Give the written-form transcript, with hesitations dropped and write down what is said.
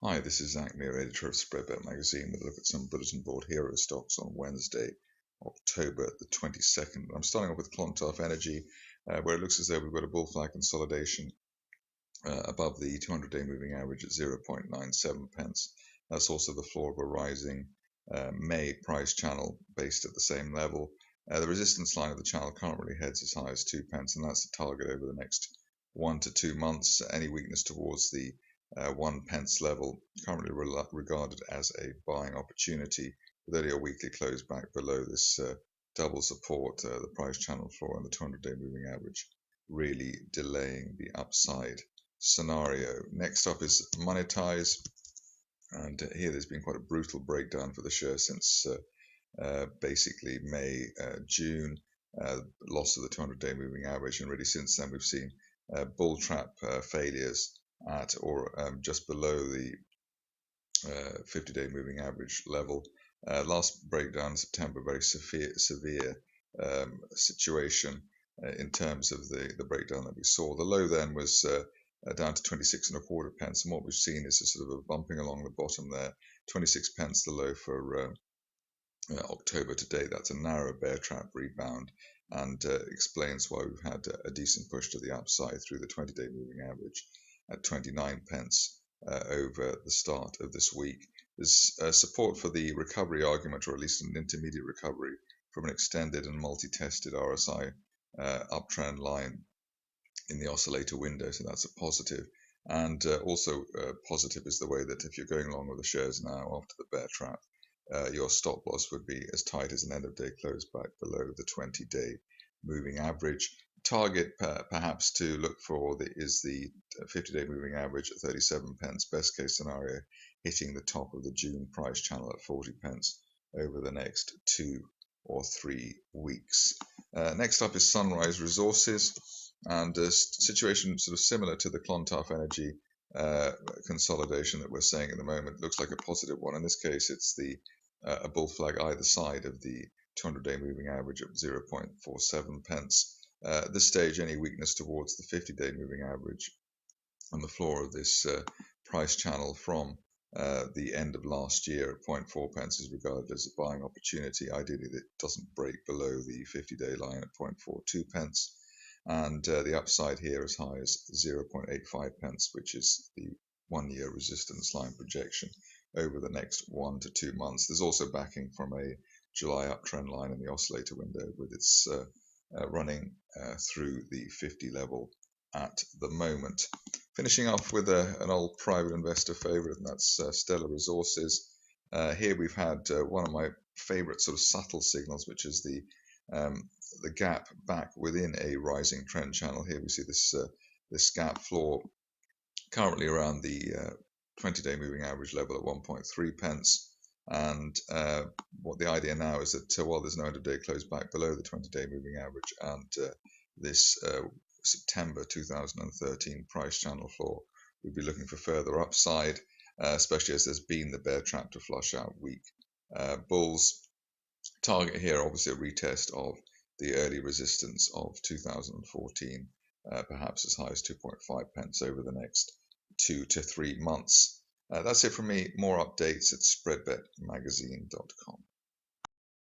Hi, this is Zak Mir, editor of Spreadbet Magazine, with a look at some bulletin board hero stocks on Wednesday, October the 22nd. I'm starting off with Clontarf Energy, where it looks as though we've got a bull flag consolidation above the 200-day moving average at 0.97 pence. That's also the floor of a rising May price channel based at the same level. The resistance line of the channel currently heads as high as 2 pence, and that's the target over the next 1 to 2 months. Any weakness towards the 1 pence level currently regarded as a buying opportunity, with only a weekly close back below this double support, the price channel floor and the 200-day moving average, really delaying the upside scenario. Next up is Monitise, and here there's been quite a brutal breakdown for the share since basically May, June, loss of the 200-day moving average, and really since then we've seen bull trap failures at or just below the 50-day moving average level. Last breakdown in September, very severe situation in terms of the breakdown that we saw. The low then was down to 26.25 pence, and what we've seen is a sort of a bumping along the bottom there. 26 pence the low for October to date. That's a narrow bear trap rebound, and explains why we've had a decent push to the upside through the 20-day moving average at 29 pence over the start of this week. There's support for the recovery argument, or at least an intermediate recovery, from an extended and multi-tested RSI uptrend line in the oscillator window, so that's a positive. And also positive is the way that if you're going along with the shares now after the bear trap, your stop loss would be as tight as an end of day close back below the 20-day moving average. Target perhaps to look for is the 50-day moving average at 37 pence. Best case scenario, hitting the top of the June price channel at 40 pence over the next 2 or 3 weeks. Next up is Sunrise Resources, and a situation sort of similar to the Clontarf Energy consolidation that we're seeing at the moment. Looks like a positive one. In this case, it's a bull flag either side of the 200-day moving average of 0.47 pence. At this stage, any weakness towards the 50-day moving average on the floor of this price channel from the end of last year at 0.4 pence is regarded as a buying opportunity. Ideally, it doesn't break below the 50-day line at 0.42 pence. And the upside here as high as 0.85 pence, which is the 1-year resistance line projection over the next 1 to 2 months. There's also backing from a July uptrend line in the oscillator window, with its running through the 50 level at the moment. Finishing off with an old private investor favorite, and that's STEL Resources. Here we've had one of my favorite sort of subtle signals, which is the gap back within a rising trend channel. Here we see this gap floor currently around the 20-day moving average level at 1.3 pence. And what the idea now is that while there's no end-of-day close back below the 20-day moving average and this September 2013 price channel floor, we'd be looking for further upside, especially as there's been the bear trap to flush out weak bulls. Target here, obviously, a retest of the early resistance of 2014, perhaps as high as 2.5 pence over the next 2 to 3 months. That's it from me. More updates at spreadbetmagazine.com.